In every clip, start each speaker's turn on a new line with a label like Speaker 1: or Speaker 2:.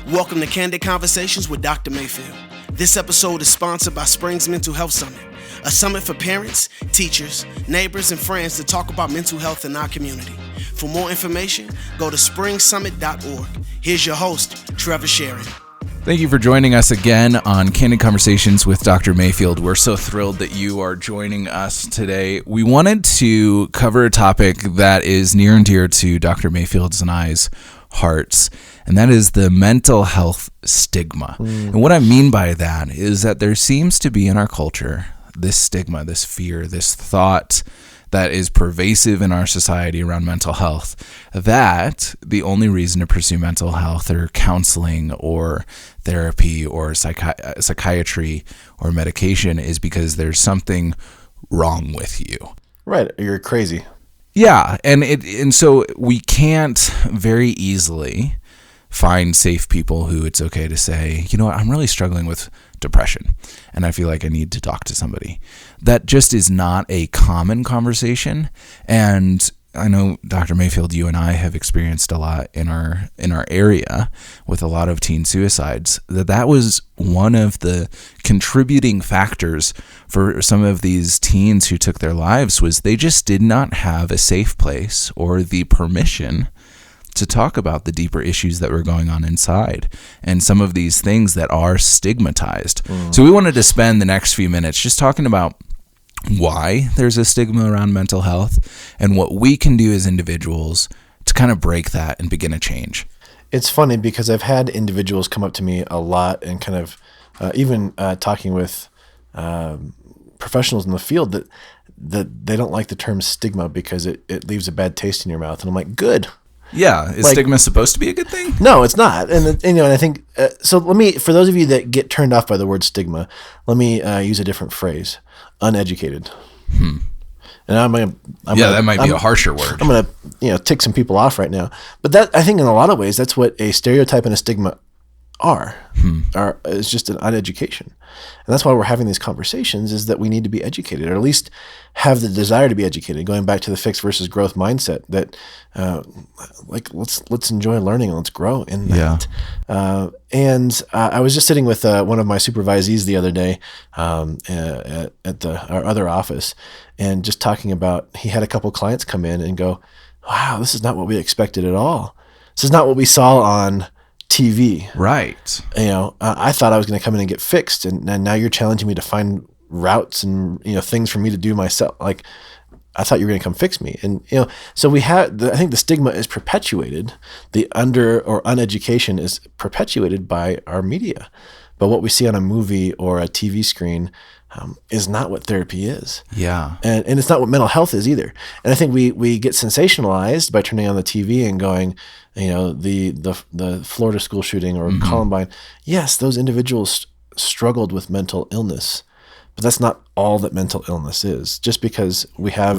Speaker 1: Welcome to Candid Conversations with Dr. Mayfield. This episode is sponsored by Springs Mental Health Summit, a summit for parents, teachers, neighbors, and friends to talk about mental health in our community. For more information, go to springsummit.org. Here's your host, Trevor Sharon.
Speaker 2: Thank you for joining us again on Candid Conversations with Dr. Mayfield. We're so thrilled that you are joining us today. We wanted to cover a topic that is near and dear to Dr. Mayfield's and I's hearts, and that is the mental health stigma. And what I mean by that is that there seems to be in our culture this stigma, this fear, this thought that is pervasive in our society around mental health, that the only reason to pursue mental health or counseling or therapy or psychiatry or medication is because there's something wrong with you.
Speaker 3: Right, you're crazy.
Speaker 2: Yeah, and so we can't very easily find safe people who it's okay to say, you know what, I'm really struggling with depression and I feel like I need to talk to somebody. That just is not a common conversation. And I know, Dr. Mayfield, you and I have experienced a lot in our area with a lot of teen suicides, that was one of the contributing factors for some of these teens who took their lives, was they just did not have a safe place or the permission to talk about the deeper issues that were going on inside and some of these things that are stigmatized. So we wanted to spend the next few minutes just talking about why there's a stigma around mental health and what we can do as individuals to kind of break that and begin a change.
Speaker 3: It's funny because I've had individuals come up to me a lot and kind of even talking with professionals in the field that they don't like the term stigma because it leaves a bad taste in your mouth. And I'm like, good.
Speaker 2: Yeah. Is stigma supposed to be a good thing?
Speaker 3: No, it's not. And I think, so let me, for those of you that get turned off by the word stigma, let me use a different phrase. Uneducated. And
Speaker 2: that might be a harsher word.
Speaker 3: I'm going to, tick some people off right now. But that, I think in a lot of ways, that's what a stereotype and a stigma are is just an uneducation. And that's why we're having these conversations, is that we need to be educated, or at least have the desire to be educated, going back to the fixed versus growth mindset that let's enjoy learning and let's grow in that. And I was just sitting with one of my supervisees the other day at our other office, and just talking about, he had a couple clients come in and go, wow, this is not what we expected at all. This is not what we saw on TV.
Speaker 2: Right.
Speaker 3: I thought I was going to come in and get fixed, and now you're challenging me to find routes and things for me to do myself. Like, I thought you were going to come fix me. And so we have I think the stigma is perpetuated. The under or uneducation is perpetuated by our media. But what we see on a movie or a TV screen is not what therapy is. Yeah. And it's not what mental health is either. And I think we get sensationalized by turning on the TV and going, the Florida school shooting or Columbine. Yes, those individuals struggled with mental illness, but that's not all that mental illness is. Just because we have,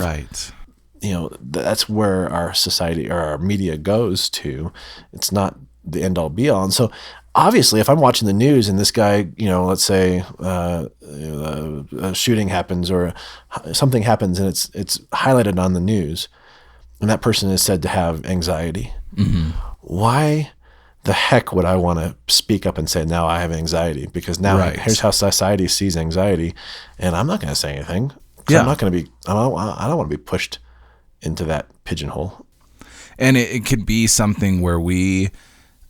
Speaker 3: that's where our society or our media goes to. It's not the end all be all. And so obviously, if I'm watching the news and this guy, let's say a shooting happens or something happens and it's highlighted on the news, and that person is said to have anxiety, why the heck would I want to speak up and say, now I have anxiety? Because now here's how society sees anxiety, and I'm not going to say anything. I'm not going to be, I don't want to be pushed into that pigeonhole.
Speaker 2: And it could be something where we,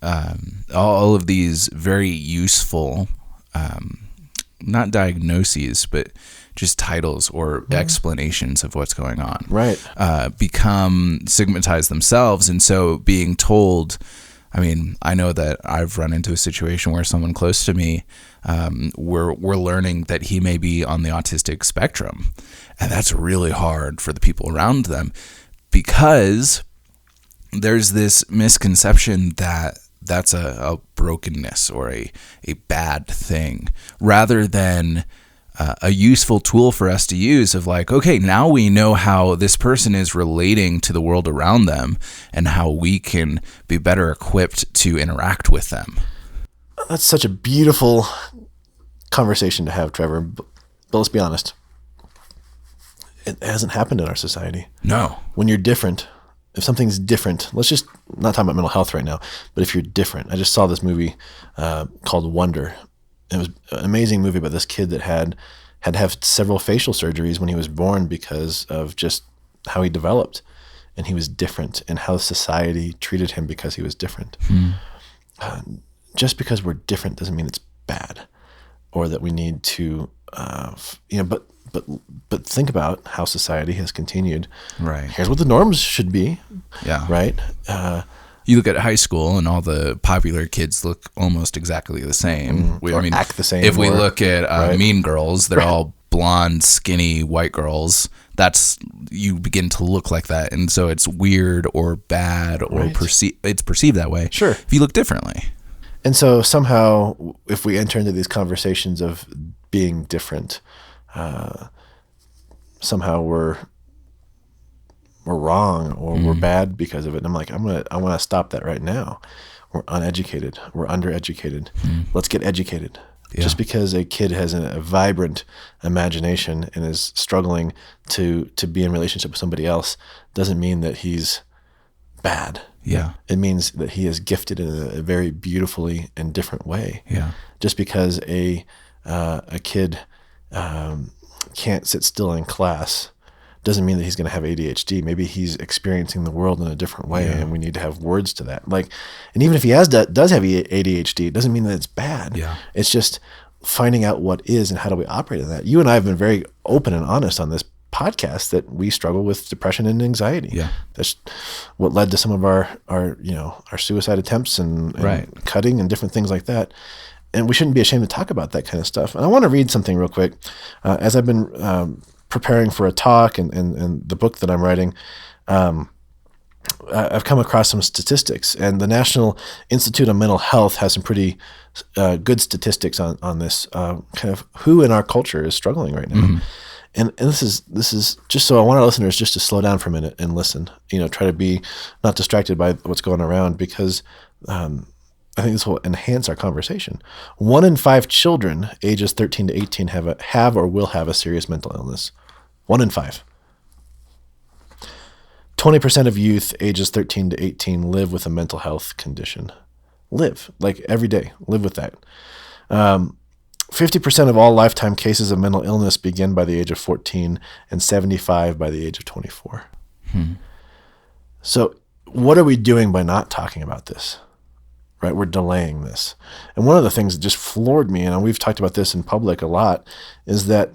Speaker 2: all of these very useful, not diagnoses, but just titles or explanations of what's going on, become stigmatized themselves. And so being told, I know that I've run into a situation where someone close to me, we're learning that he may be on the autistic spectrum. And that's really hard for the people around them, because there's this misconception that that's a brokenness or a bad thing, rather than a useful tool for us to use of like, okay, now we know how this person is relating to the world around them and how we can be better equipped to interact with them.
Speaker 3: That's such a beautiful conversation to have, Trevor. But let's be honest. It hasn't happened in our society.
Speaker 2: No.
Speaker 3: When you're different, if something's different, let's just not talk about mental health right now, but if you're different. I just saw this movie called Wonder. It was an amazing movie about this kid that had to have several facial surgeries when he was born because of just how he developed, and he was different, and how society treated him because he was different. Just because we're different doesn't mean it's bad, or that we need to, but think about how society has continued.
Speaker 2: Right.
Speaker 3: Here's what the norms should be.
Speaker 2: Yeah.
Speaker 3: Right.
Speaker 2: You look at high school, and all the popular kids look almost exactly the same.
Speaker 3: Act the same.
Speaker 2: If we look at Mean Girls, they're all blonde, skinny, white girls. You begin to look like that, and so it's weird or bad or it's perceived that way.
Speaker 3: Sure.
Speaker 2: If you look differently.
Speaker 3: And so somehow, if we enter into these conversations of being different, somehow we're wrong, or we're bad because of it. And I'm like, I want to stop that right now. We're uneducated. We're undereducated. Let's get educated. Yeah. Just because a kid has a vibrant imagination and is struggling to be in relationship with somebody else doesn't mean that he's bad.
Speaker 2: Yeah.
Speaker 3: It means that he is gifted in a very beautifully and different way.
Speaker 2: Yeah.
Speaker 3: Just because a kid can't sit still in class doesn't mean that he's going to have ADHD. Maybe he's experiencing the world in a different way, and we need to have words to that. And even if he does have ADHD, it doesn't mean that it's bad.
Speaker 2: Yeah.
Speaker 3: It's just finding out what is and how do we operate in that. You and I have been very open and honest on this podcast that we struggle with depression and anxiety.
Speaker 2: Yeah.
Speaker 3: That's what led to some of our suicide attempts and cutting and different things like that. And we shouldn't be ashamed to talk about that kind of stuff. And I want to read something real quick. As I've been preparing for a talk and the book that I'm writing, I've come across some statistics, and the National Institute of Mental Health has some pretty good statistics on this kind of who in our culture is struggling right now. And this is just so I want our listeners just to slow down for a minute and listen. Try to be not distracted by what's going around, because I think this will enhance our conversation. 1 in 5 children ages 13 to 18 have or will have a serious mental illness. 1 in 5. 20% of youth ages 13 to 18 live with a mental health condition. Live, like every day, live with that. 50% of all lifetime cases of mental illness begin by the age of 14, and 75 by the age of 24. So what are we doing by not talking about this? Right? We're delaying this. And one of the things that just floored me, and we've talked about this in public a lot, is that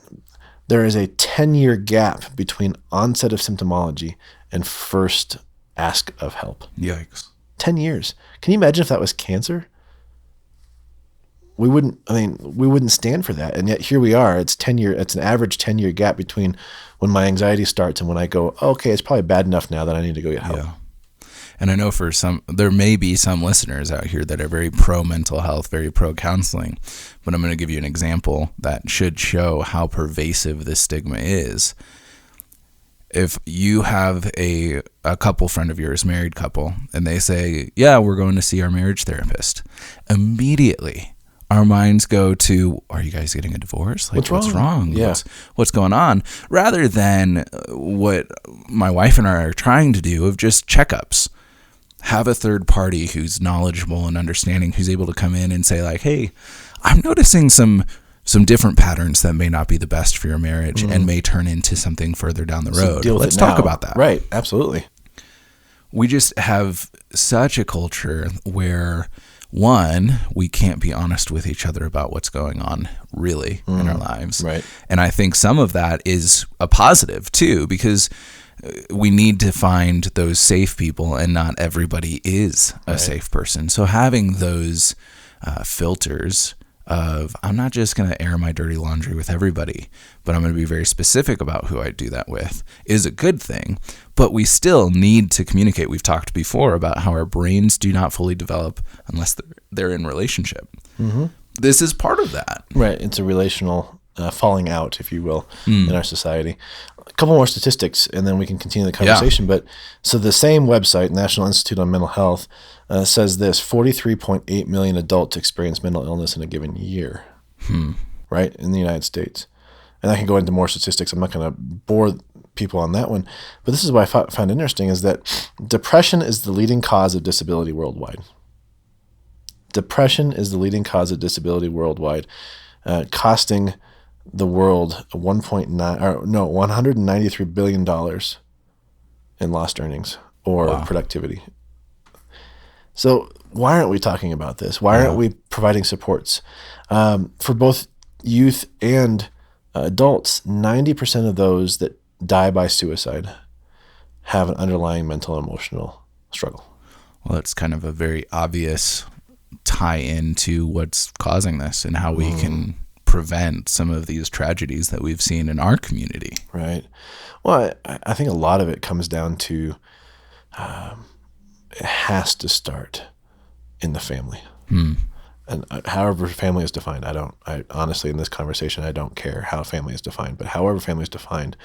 Speaker 3: there is a 10-year gap between onset of symptomology and first ask of help.
Speaker 2: Yikes.
Speaker 3: 10 years. Can you imagine if that was cancer? We wouldn't stand for that. And yet here we are. It's an average 10-year gap between when my anxiety starts and when I go, okay, it's probably bad enough now that I need to go get help.
Speaker 2: Yeah. And I know there may be some listeners out here that are very pro mental health, very pro counseling, but I'm going to give you an example that should show how pervasive this stigma is. If you have a couple friend of yours, married couple, and they say, yeah, we're going to see our marriage therapist, immediately our minds go to, are you guys getting a divorce? Like, what's wrong?
Speaker 3: Yeah.
Speaker 2: What's going on? Rather than what my wife and I are trying to do of just checkups. Have a third party who's knowledgeable and understanding, who's able to come in and say like, hey, I'm noticing some different patterns that may not be the best for your marriage and may turn into something further down the road. Let's talk about that.
Speaker 3: Right. Absolutely.
Speaker 2: We just have such a culture where, one, we can't be honest with each other about what's going on really in our lives.
Speaker 3: Right.
Speaker 2: And I think some of that is a positive too, because we need to find those safe people, and not everybody is a safe person. So having those filters of, I'm not just going to air my dirty laundry with everybody, but I'm going to be very specific about who I do that with, is a good thing. But we still need to communicate. We've talked before about how our brains do not fully develop unless they're in relationship. This is part of that.
Speaker 3: Right. It's a relational falling out, if you will, in our society. A couple more statistics, and then we can continue the conversation.
Speaker 2: Yeah.
Speaker 3: But so the same website, National Institute on Mental Health, says this: 43.8 million adults experience mental illness in a given year, right, in the United States. And I can go into more statistics. I'm not going to bore people on that one. But this is what I found interesting is that depression is the leading cause of disability worldwide. Depression is the leading cause of disability worldwide, costing the world $193 billion in lost earnings or productivity. So why aren't we talking about this? Why aren't we providing supports for both youth and adults? 90% of those that die by suicide have an underlying mental and emotional struggle.
Speaker 2: Well, it's kind of a very obvious tie into what's causing this and how we can prevent some of these tragedies that we've seen in our community.
Speaker 3: Right. Well, I think a lot of it comes down to it has to start in the family. And however family is defined, I honestly, in this conversation, I don't care how family is defined, but however family is defined,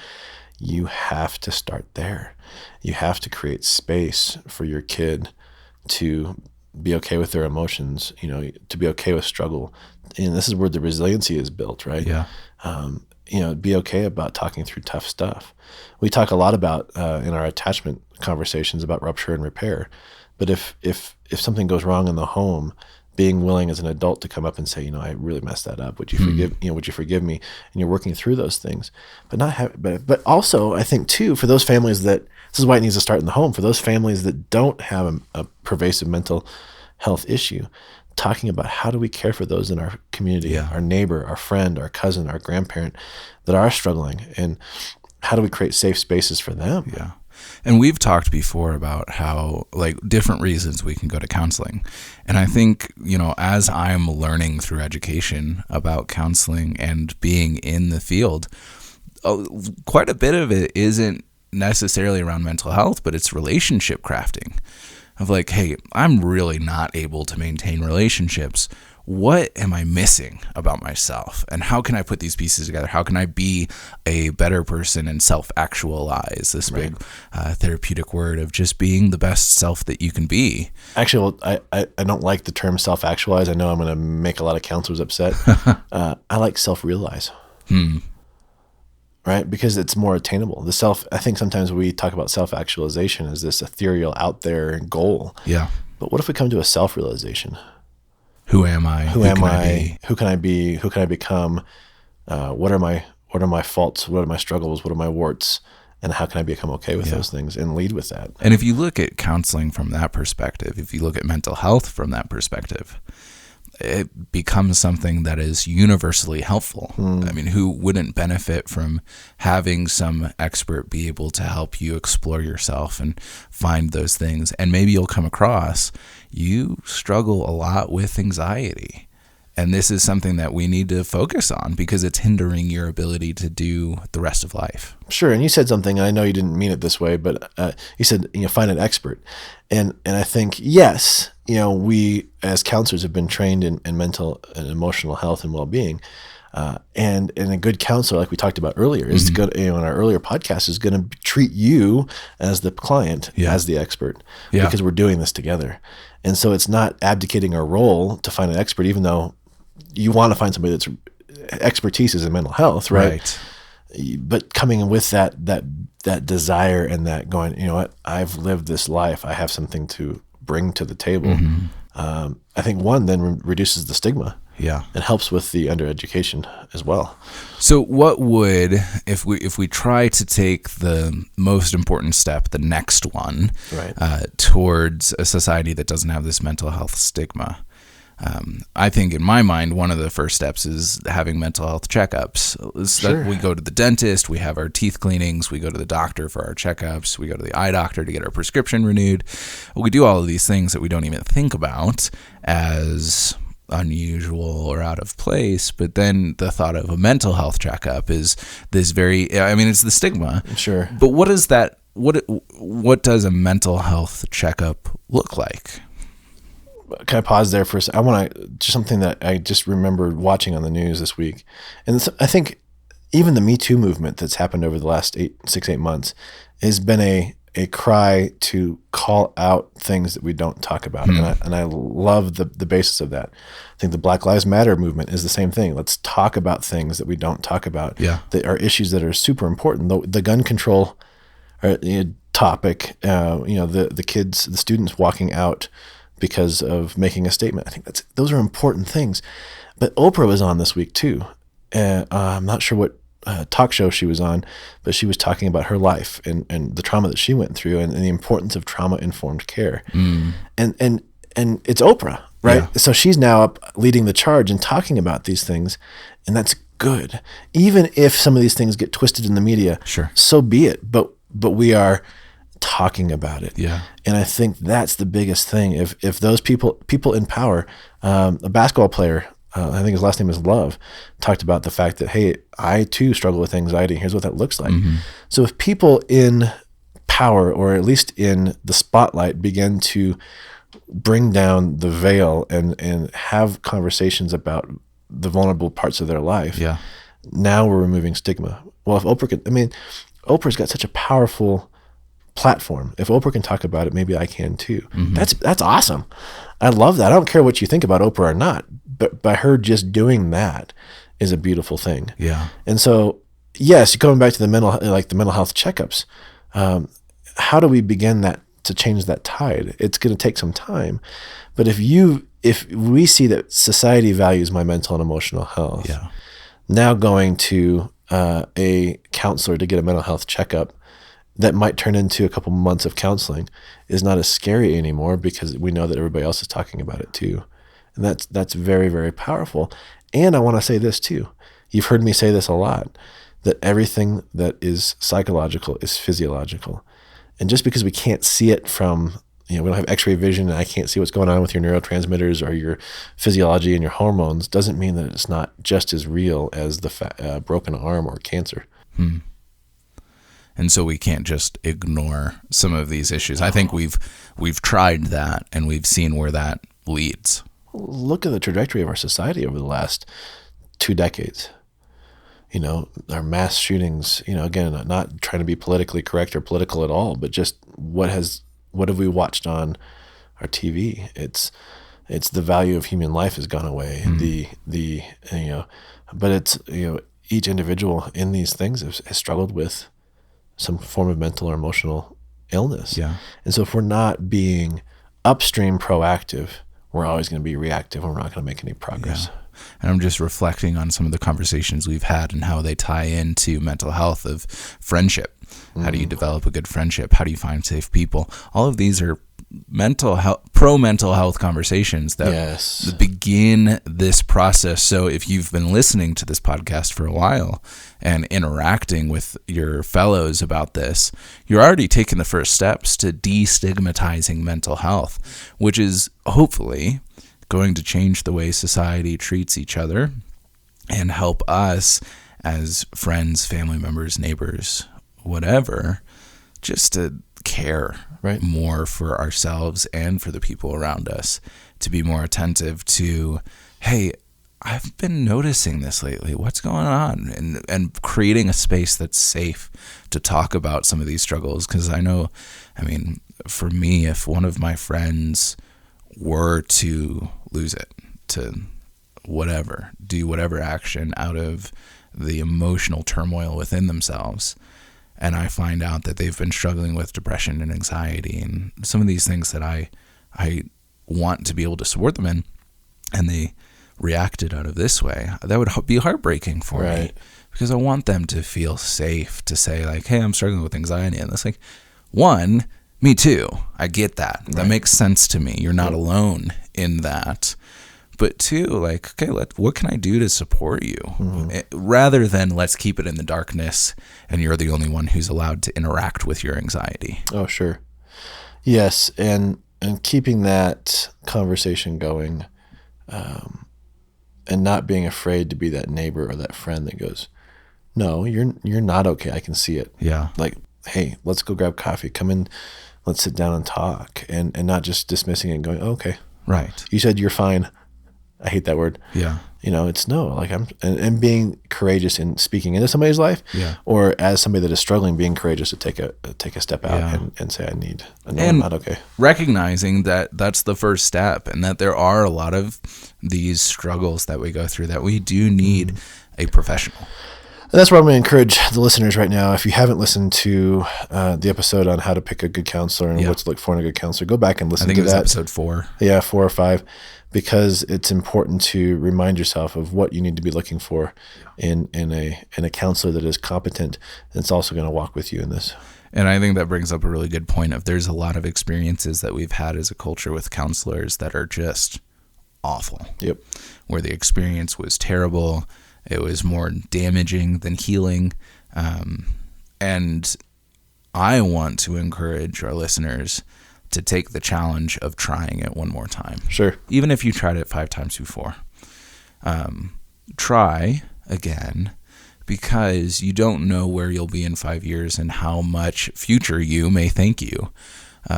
Speaker 3: you have to start there. You have to create space for your kid to be okay with their emotions, to be okay with struggle. And this is where the resiliency is built, right?
Speaker 2: Yeah.
Speaker 3: Be okay about talking through tough stuff. We talk a lot about in our attachment conversations about rupture and repair. But if something goes wrong in the home, being willing as an adult to come up and say, I really messed that up. Would you forgive me? And you're working through those things, but also I think too, for those families that, this is why it needs to start in the home, for those families that don't have a pervasive mental health issue, talking about how do we care for those in our community, our neighbor, our friend, our cousin, our grandparent that are struggling, and how do we create safe spaces for them?
Speaker 2: Yeah. And we've talked before about how, different reasons we can go to counseling. And I think, as I'm learning through education about counseling and being in the field, quite a bit of it isn't necessarily around mental health, but it's relationship crafting of hey, I'm really not able to maintain relationships. What am I missing about myself? And how can I put these pieces together? How can I be a better person and self-actualize, this big therapeutic word of just being the best self that you can be?
Speaker 3: Actually, I don't like the term self-actualize. I know I'm going to make a lot of counselors upset. I like self-realize. Right? Because it's more attainable. I think sometimes we talk about self-actualization as this ethereal out there goal.
Speaker 2: Yeah.
Speaker 3: But what if we come to a self-realization?
Speaker 2: Who am I?
Speaker 3: Who am I? Who can I be? Who can I become? What are my faults? What are my struggles? What are my warts? And how can I become okay with those things and lead with that?
Speaker 2: And if you look at counseling from that perspective, if you look at mental health from that perspective, it becomes something that is universally helpful. I mean, who wouldn't benefit from having some expert be able to help you explore yourself and find those things? And maybe you'll come across you struggle a lot with anxiety. And this is something that we need to focus on because it's hindering your ability to do the rest of life.
Speaker 3: Sure. And you said something, I know you didn't mean it this way, but you said, find an expert. And I think, yes, we as counselors have been trained in mental and emotional health and well-being. And a good counselor, like we talked about earlier, is to go to, in our earlier podcast, is going to treat you as the client, as the expert, because we're doing this together. And so it's not abdicating our role to find an expert, even though you want to find somebody that's expertise is in mental health, right? But coming with that desire and that going, I've lived this life. I have something to bring to the table. I think one then reduces the stigma.
Speaker 2: Yeah.
Speaker 3: It helps with the undereducation as well.
Speaker 2: So what would, if we try to take the most important step, the next one, towards a society that doesn't have this mental health stigma? I think in my mind, one of the first steps is having mental health checkups. Sure. We go to the dentist, we have our teeth cleanings, we go to the doctor for our checkups, we go to the eye doctor to get our prescription renewed. We do all of these things that we don't even think about as unusual or out of place, but then the thought of a mental health checkup is this it's the stigma.
Speaker 3: Sure.
Speaker 2: But what is that? What does a mental health checkup look like?
Speaker 3: Can I pause there for a second? I want to, just something that I just remembered watching on the news this week. And I think even the Me Too movement that's happened over the last 6-8 months has been a cry to call out things that we don't talk about. And I love the basis of that. I think the Black Lives Matter movement is the same thing. Let's talk about things that we don't talk about.
Speaker 2: Yeah.
Speaker 3: That are issues that are super important. The gun control topic, the students walking out because of making a statement. I think those are important things. But Oprah was on this week too. I'm not sure what talk show she was on, but she was talking about her life and the trauma that she went through and the importance of trauma-informed care. And it's Oprah, right?
Speaker 2: Yeah.
Speaker 3: So she's now up leading the charge and talking about these things, and that's good. Even if some of these things get twisted in the media,
Speaker 2: Sure.
Speaker 3: so be it. But we are talking about it.
Speaker 2: Yeah.
Speaker 3: And I think that's the biggest thing. If those people in power, a basketball player, I think his last name is Love, talked about the fact that, hey, I too struggle with anxiety. Here's what that looks like. So if people in power, or at least in the spotlight, begin to bring down the veil and have conversations about the vulnerable parts of their life,
Speaker 2: Yeah.
Speaker 3: now we're removing stigma. Well, if Oprah could, Oprah's got such a powerful platform. If Oprah can talk about it, maybe I can too. That's awesome. I love that. I don't care what you think about Oprah or not, but by her just doing that is a beautiful thing.
Speaker 2: Yeah.
Speaker 3: And so, yes, going back to the mental health checkups, how do we begin that to change that tide? It's going to take some time, but if we see that society values my mental and emotional health,
Speaker 2: Yeah.
Speaker 3: now going to a counselor to get a mental health checkup that might turn into a couple months of counseling is not as scary anymore, because we know that everybody else is talking about it too. And that's very, very powerful. And I want to say this too. You've heard me say this a lot, that everything that is psychological is physiological. And just because we can't see it from, we don't have x-ray vision and I can't see what's going on with your neurotransmitters or your physiology and your hormones, doesn't mean that it's not just as real as the broken arm or cancer.
Speaker 2: And so we can't just ignore some of these issues. I think we've tried that, and we've seen where that leads.
Speaker 3: Look at the trajectory of our society over the last 2 decades. Our mass shootings, again, not trying to be politically correct or political at all, but just what have we watched on our TV? It's the value of human life has gone away. But it's, each individual in these things has struggled with some form of mental or emotional illness.
Speaker 2: Yeah.
Speaker 3: And so if we're not being upstream proactive, we're always going to be reactive, and we're not going to make any progress.
Speaker 2: Yeah. And I'm just reflecting on some of the conversations we've had and how they tie into mental health of friendship. How do you develop a good friendship? How do you find safe people? All of these are mental health, pro-mental health conversations that begin this process. So if you've been listening to this podcast for a while and interacting with your fellows about this, you're already taking the first steps to destigmatizing mental health, which is hopefully going to change the way society treats each other and help us as friends, family members, neighbors, whatever, just to care more for ourselves and for the people around us, to be more attentive to, hey, I've been noticing this lately. What's going on? And creating a space that's safe to talk about some of these struggles. Because for me, if one of my friends were to lose it, to do whatever action out of the emotional turmoil within themselves, and I find out that they've been struggling with depression and anxiety and some of these things that I want to be able to support them in, and they reacted out of this way, that would be heartbreaking for me, because I want them to feel safe to say, like, hey, I'm struggling with anxiety. And it's like, one, me too. I get that. That makes sense to me. You're not alone in that. But two, like, okay, what can I do to support you? Rather than let's keep it in the darkness and you're the only one who's allowed to interact with your anxiety.
Speaker 3: Oh, sure. Yes, and keeping that conversation going, and not being afraid to be that neighbor or that friend that goes, no, you're not okay. I can see it.
Speaker 2: Yeah.
Speaker 3: Like, hey, let's go grab coffee. Come in, let's sit down and talk, and not just dismissing it and going, oh, okay.
Speaker 2: Right.
Speaker 3: You said you're fine. I hate that word.
Speaker 2: Yeah.
Speaker 3: It's no, like and being courageous in speaking into somebody's life,
Speaker 2: Yeah.
Speaker 3: or as somebody that is struggling, being courageous to take a step out
Speaker 2: Yeah.
Speaker 3: and say, I know
Speaker 2: And
Speaker 3: I'm not okay.
Speaker 2: recognizing that that's the first step, and that there are a lot of these struggles that we go through that we do need a professional.
Speaker 3: And that's where I'm going to encourage the listeners right now. If you haven't listened to the episode on how to pick a good counselor and what to look for in a good counselor, go back and listen to that.
Speaker 2: I think it was episode 4.
Speaker 3: Yeah, 4 or 5, because it's important to remind yourself of what you need to be looking for in a counselor that is competent, and it's also going to walk with you in this.
Speaker 2: And I think that brings up a really good point of there's a lot of experiences that we've had as a culture with counselors that are just awful.
Speaker 3: Yep.
Speaker 2: Where the experience was terrible. It was more damaging than healing. And I want to encourage our listeners to take the challenge of trying it one more time.
Speaker 3: Sure.
Speaker 2: Even if you tried it 5 times before. Try again, because you don't know where you'll be in 5 years and how much future you may thank you,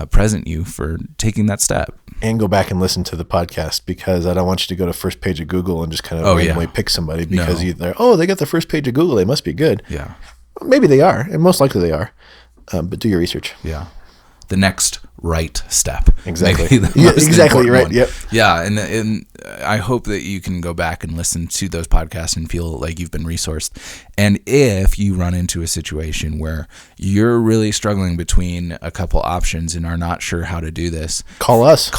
Speaker 2: present you for taking that step.
Speaker 3: And go back and listen to the podcast, because I don't want you to go to first page of Google and just kind of randomly pick somebody because they got the first page of Google, they must be good.
Speaker 2: Yeah.
Speaker 3: Maybe they are, and most likely they are. But do your research.
Speaker 2: Yeah. The next right step.
Speaker 3: Exactly. Exactly. Right. Yep.
Speaker 2: Yeah. And I hope that you can go back and listen to those podcasts and feel like you've been resourced. And if you run into a situation where you're really struggling between a couple options and are not sure how to do this,
Speaker 3: call us.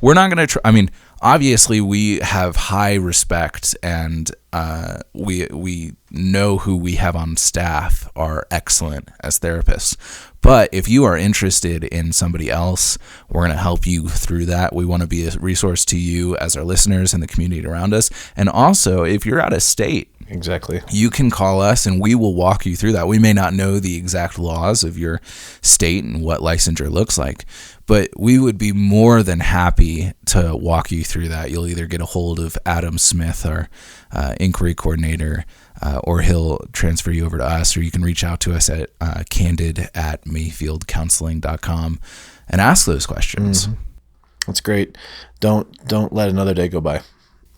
Speaker 2: We're not going to try. Obviously we have high respect, and we know who we have on staff are excellent as therapists. But if you are interested in somebody else, we're going to help you through that. We want to be a resource to you as our listeners and the community around us. And also, if you're out of state,
Speaker 3: exactly,
Speaker 2: you can call us and we will walk you through that. We may not know the exact laws of your state and what licensure looks like, but we would be more than happy to walk you through that. You'll either get a hold of Adam Smith, our inquiry coordinator, or he'll transfer you over to us, or you can reach out to us at candid@mayfieldcounseling.com and ask those questions.
Speaker 3: Mm-hmm. That's great. Don't let another day go by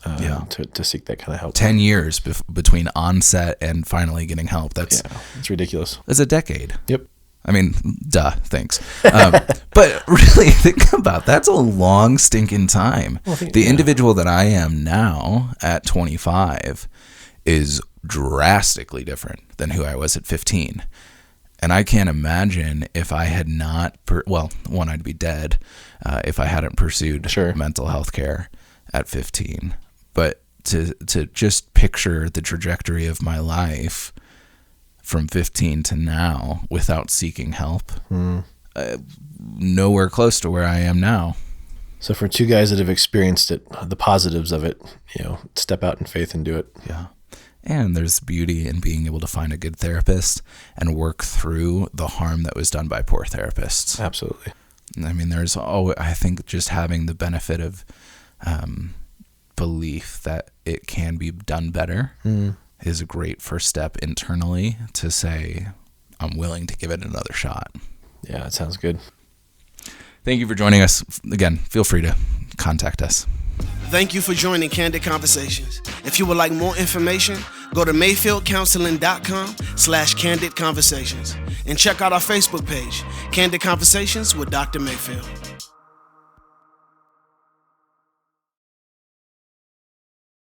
Speaker 3: to seek that kind of help.
Speaker 2: 10 years between onset and finally getting help. It's
Speaker 3: ridiculous.
Speaker 2: It's a decade.
Speaker 3: Yep.
Speaker 2: Thanks. But really, think about that's a long stinking time. The individual that I am now at 25 is drastically different than who I was at 15. And I can't imagine if I had not, I'd be dead if I hadn't pursued mental health care at 15. But to just picture the trajectory of my life from 15 to now without seeking help, nowhere close to where I am now.
Speaker 3: So for two guys that have experienced it, the positives of it, step out in faith and do it.
Speaker 2: Yeah. And there's beauty in being able to find a good therapist and work through the harm that was done by poor therapists.
Speaker 3: Absolutely.
Speaker 2: I think just having the benefit of belief that it can be done better is a great first step internally to say, I'm willing to give it another shot.
Speaker 3: Yeah, that sounds good.
Speaker 1: Thank you for joining us. Again, feel free to contact us.
Speaker 4: Thank you for joining Candid Conversations. If you would like more information, go to mayfieldcounseling.com/candid conversations and check out our Facebook page, Candid Conversations with Dr. Mayfield.